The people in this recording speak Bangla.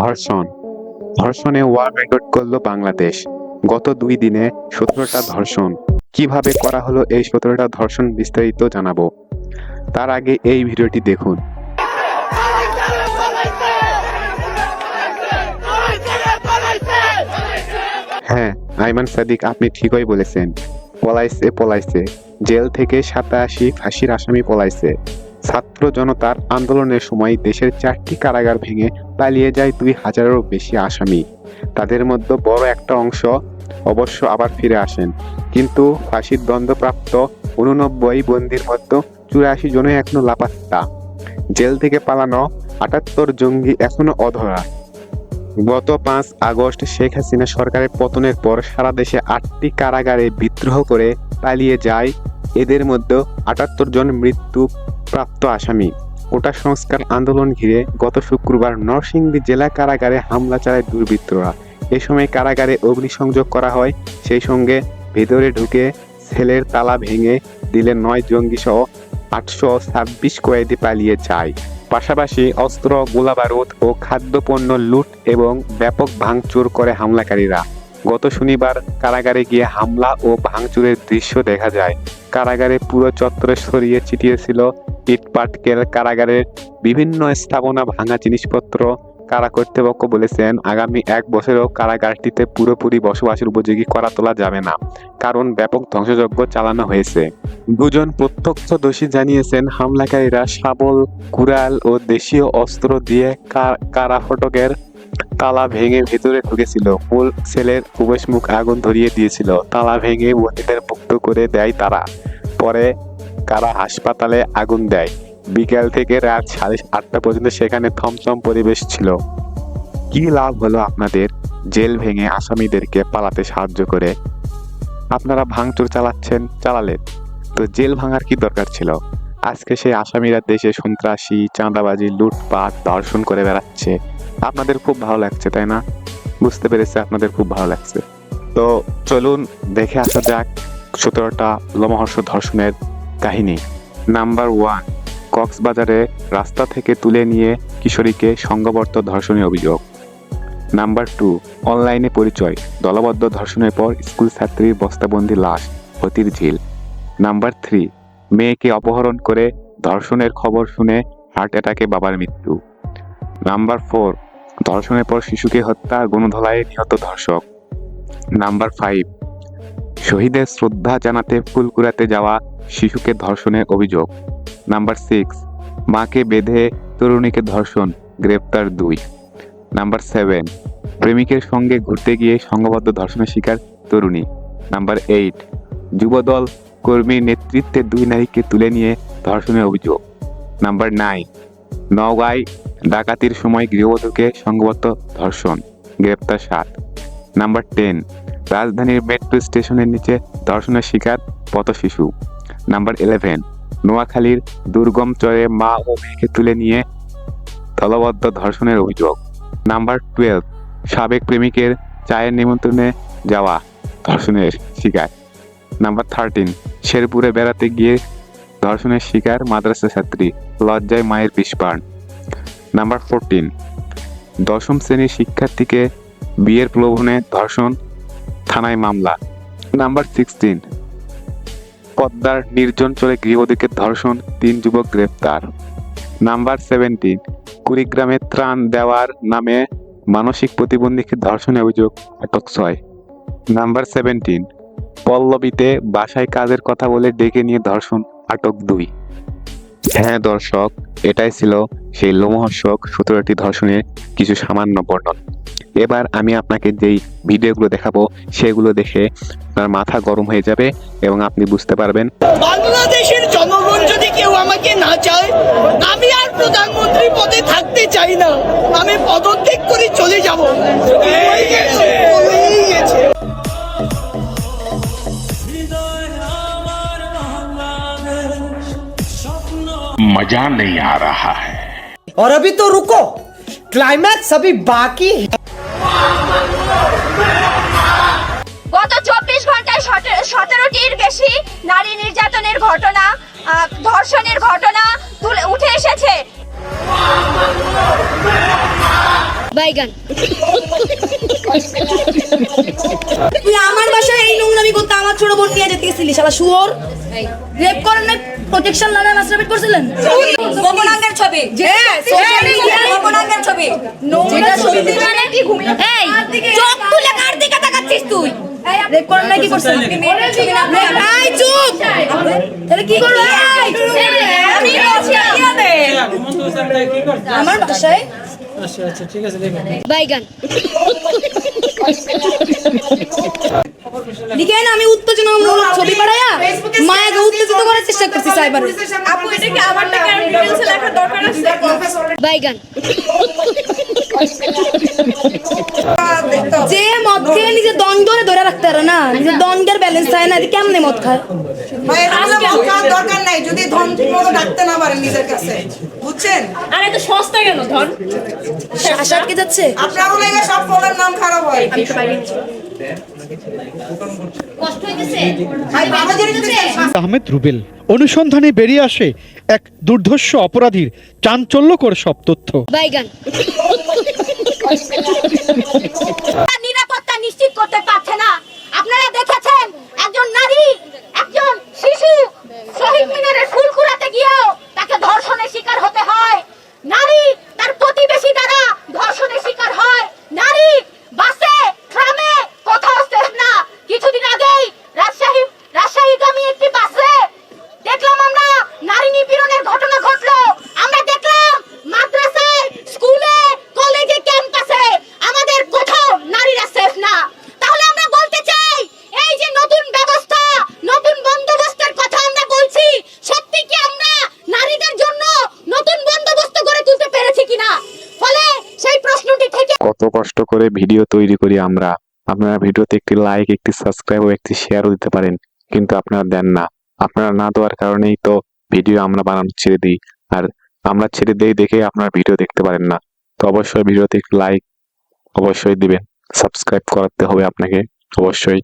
ধর্ষণ ধর্ষণে ওয়ার্ল্ড রেকর্ড করলো বাংলাদেশ। গত 2 দিনে 17টা ধর্ষণ। কিভাবে করা হলো এই 17টা ধর্ষণ বিস্তারিত জানাবো। তার আগে এই ভিডিওটি দেখুন। হ্যাঁ, আইমান সাদিক, আপনি ঠিকই বলেছেন। পলাইছে জেল থেকে 87 ফাঁসির আসামি পলাইছে। ছাত্র জনতার আন্দোলনের সময় দেশের 4টি কারাগার ভেঙে পালিয়ে যায় 2000-এরও বেশি আসামি। তাদের মধ্যে বড় একটা অংশ অবশ্য আবার ফিরে আসেন, কিন্তু ফাঁসির দণ্ডপ্রাপ্ত 89 বন্দীর মধ্যে 84 জনই এখনো লাপাত্তা। জেল থেকে পালানো 78 জঙ্গি এখনো অধরা। গত 5 আগস্ট শেখ হাসিনা সরকারের পতনের পর সারা দেশে 8টি কারাগারে বিদ্রোহ করে পালিয়ে যায়। এদের মধ্যে 78 জন মৃত্যুপ্রাপ্ত আসামি। কোটা সংস্কার আন্দোলন ঘিরে গত শুক্রবার নরসিংদী জেলা কারাগারে হামলা চালায় দুর্বৃত্তরা। এ সময় কারাগারে অগ্নিসংযোগ করা হয়, সেই সঙ্গে ভেতরে ঢুকে সেলের তালা ভেঙে দিলে 9 জঙ্গি সহ 826 কয়েদি পালিয়ে যায়। পাশাপাশি অস্ত্র, গোলাবারুদ ও খাদ্যপণ্য লুট এবং ব্যাপক ভাঙচুর করে হামলাকারীরা। গত শনিবার কারাগারে গিয়ে হামলা ও ভাঙচুরের দৃশ্য দেখা যায়। কারাগারে পুরো চত্বরে ছড়িয়ে ছিটিয়ে ছিল ইটপাটকেল। কারাগারের বিভিন্ন স্থাপনা, ভাঙা জিনিসপত্র। কারা কর্তৃপক্ষ বলেছেন, আগামী 1 বছরেও কারাগারটিতে পুরোপুরি বসবাসের উপযোগী করা তোলা যাবে না, কারণ ব্যাপক ধ্বংসযজ্ঞ চালানো হয়েছে। 2 জন প্রত্যক্ষদর্শী জানিয়েছেন, হামলাকারীরা শাবল, কুড়াল ও দেশীয় অস্ত্র দিয়ে কারা ফটকের তালা ভেঙে ভেতরে ঢুকেছিল। মূল সেলের প্রবেশমুখ আগুন ধরিয়ে দিয়েছিল। তালা ভেঙে বন্দীদের মুক্ত করে দেয় তারা। পরে কারা হাসপাতালে আগুন দেয়। বিকেল থেকে রাত 8:30 পর্যন্ত সেখানে থমথম পরিবেশ ছিল। কি লাভ হলো আপনাদের জেল ভেঙে আসামিদেরকে পালাতে সাহায্য করে? আপনারা ভাঙচুর চালালেন, তো জেল ভাঙার কি দরকার ছিল? আজকে সেই আসামিরা দেশে সন্ত্রাসী, চাঁদাবাজি, লুটপাট, ধর্ষণ করে বেড়াচ্ছে। আপনাদের খুব ভালো লাগছে, তাই না? বুঝতে পেরেছে আপনাদের খুব ভালো লাগছে। তো চলুন দেখে আসা যাক 17টা লোমহর্ষ ধর্ষণের কাহিনী। নাম্বার 1, কক্সবাজারে রাস্তা থেকে তুলে নিয়ে কিশোরীকে সংঘবদ্ধ ধর্ষণের অভিযোগ। নাম্বার 2, অনলাইনে পরিচয়, দলবদ্ধ ধর্ষণের পর স্কুল ছাত্রীর বস্তাবন্দি লাশ হতির ঝিল। নাম্বার 3, মেয়েকে অপহরণ করে ধর্ষণের খবর শুনে হার্ট অ্যাটাকে বাবার মৃত্যু। নাম্বার 4, ধর্ষণের পর শিশুকে হত্যা, গণধোলায় নিহত ধর্ষক। নাম্বার 5, শহীদের শ্রদ্ধা জানাতে ফুল কুড়াতে যাওয়া শিশুকে ধর্ষণের অভিযোগ। নাম্বার 6, মাকে বেঁধে তরুণীকে ধর্ষণ, গ্রেপ্তার 2। নাম্বার 7, প্রেমিকের সঙ্গে ঘুরতে গিয়ে সংঘবদ্ধ ধর্ষণের শিকার তরুণী। নাম্বার 8, যুবদল কর্মীর নেতৃত্বে 2 নারীকে তুলে নিয়ে ধর্ষণের অভিযোগ। নাম্বার 9, নওগাঁয় ডাকাতির সময় গৃহবধূকে সংঘবদ্ধ ধর্ষণ, গ্রেপ্তার 7। নাম্বার 10, রাজধানীর মেট্রো স্টেশনের নিচে ধর্ষণের শিকার পথশিশু। নাম্বার 11, নোয়াখালীর দুর্গম চরে মা ও মেয়েকে তুলে নিয়ে দলবদ্ধ ধর্ষণের অভিযোগ। নাম্বার 12, সাবেক প্রেমিকের চায়ের নিমন্ত্রণে যাওয়া, ধর্ষণের শিকার। নাম্বার 13, শেরপুরে বেড়াতে গিয়ে ধর্ষণের শিকার মাদ্রাসা ছাত্রী, লজ্জায় মায়ের বিষপান। নাম্বার 14, 10ম শ্রেণীর শিক্ষার্থীকে বিয়ের প্রলোভনে ধর্ষণ, থানায় মামলা। নাম্বার 16, পদ্মার নির্জন চরে গৃহবধূকে ধর্ষণ, 3 যুবক গ্রেপ্তার। নাম্বার 17, কুড়িগ্রামে ত্রাণ দেওয়ার নামে মানসিক প্রতিবন্ধীকে ধর্ষণের অভিযোগ, আটক 6। নাম্বার 17, পল্লবীতে বাসায় কাজের কথা বলে ডেকে নিয়ে ধর্ষণ, আটক 2। হ্যাঁ দর্শক, এটাই ছিল সেই লোমহর্ষক 17টি ধর্ষণের কিছু সামান্য বর্ণনা। এবার আমি আপনাকে যেই ভিডিওগুলো দেখাবো সেগুলো দেখে আপনার মাথা গরম হয়ে যাবে এবং আপনি বুঝতে পারবেন বাংলাদেশের জনগণ যদি কেউ আমাকে না চায়, আমি আর প্রধানমন্ত্রী পদে থাকতে চাই না, আমি পদত্যাগ করে চলে যাব। मजा नहीं आ रहा है और अभी तो रुको, क्लाइमैक्स अभी बाकी है। গত 24 ঘন্টায় 17টির বেশি নারী নির্যাতনের ঘটনা, ধর্ষণের ঘটনা উঠে এসেছে। বাইগান। তুই আমার বাসায় এই নোংরামি করতে আমার ছোট বোন নিয়ে যেতে গেছিলি শালা শুয়োর। রেপ করেন নাই, প্রোটেকশন লাগায় মাস্টারবেট করছিলেন। গোপনাঙ্গের ছবি, সোশ্যাল মিডিয়ায় গোপনাঙ্গের ছবি, যেটা সত্যি মানে কি ঘুমিয়ে এই চোখ তুলে কার দিকে তাকাচ্ছিস তুই? রেপ করেন নাই কি করছেন? এই চুপ, তাহলে কি করবে? আমি বলছি আমার বাসায় বাইগান। দেখেন আমি উত্তেজনামূলক ছবি পাঠাইয়া মায়াকে উত্তেজিত করার চেষ্টা করছি সাইবারে। আপু এটা কি আমার টাকা আর ডিটেইলসে লেখার দরকার আছে? বাইগান। যে মদ খেয়ে নিজের দণ্ডরে ধরে রাখতে পারে না, নিজের দণ্ডের ব্যালেন্স থাকে না, কেমনে মদ খায়? ভাই এটা মদ খাওয়ার দরকার নাই যদি ধন ঠিক মতো ডাকতে না পারেন নিজের কাছে, বুঝছেন? আর এত সস্তা কেন ধন? শ্বাস আটকে যাচ্ছে। আপনারও লেগে সব ফলের নাম খারাপ হয়। কষ্ট হইতেছে? ভাই বাবা যেটা আহমেদ রুবেল অনুসন্ধানে বেরিয়ে আসে এক দুর্ধর্ষ অপরাধীর চাঞ্চল্যকর সব তথ্য। বাইগান। নিরাপত্তা নিশ্চিত করতে পারছে না। আপনারা দেখেছেন একজন নারী, একজন শিশু শহীদ মিনারে ফুল কুড়াতে গিয়েও তাকে ধর্ষণের শিকার হতে হয়। নারী তার প্রতিবেশী দ্বারা ধর্ষণের শিকার হয়। নারী বাসে, ট্রামে কোথাও সেফ না। কিছুদিন আগেই রাজশাহীগামী একটি বাসে দেখলাম আমরা নারী নিপীড়নের ঘটনা ঘটলো। আমরা দেখলাম মাদ্রাসায়, স্কুলে, কলেজে, ক্যাম্পাসে আমাদের কোথাও নারীরা সেফ না। তাহলে আমরা বলতে চাই এই যে নতুন ব্যবস্থা, নতুন বন্দোবস্তের কথা আমরা বলছি, সত্যি কি আমরা নারীদের জন্য নতুন বন্দোবস্ত গড়ে তুলতে পেরেছি কিনা? ফলে সেই প্রশ্নটি থেকে কত কষ্ট করে ভিডিও তৈরি করি আমরা। আপনারা ভিডিওতে একটি লাইক, একটি সাবস্ক্রাইব ও একটি শেয়ারও দিতে পারেন, কিন্তু আপনারা দেন না। আপনারা না দেওয়ার কারণেই তো ভিডিও আমরা বানানো ছেড়ে দিই, আর আমরা ছেড়ে দেই দেখে আপনারা ভিডিও দেখতে পারেন না। তো অবশ্যই ভিডিওতে একটি লাইক অবশ্যই দিবেন, সাবস্ক্রাইব করাতে হবে আপনাকে অবশ্যই।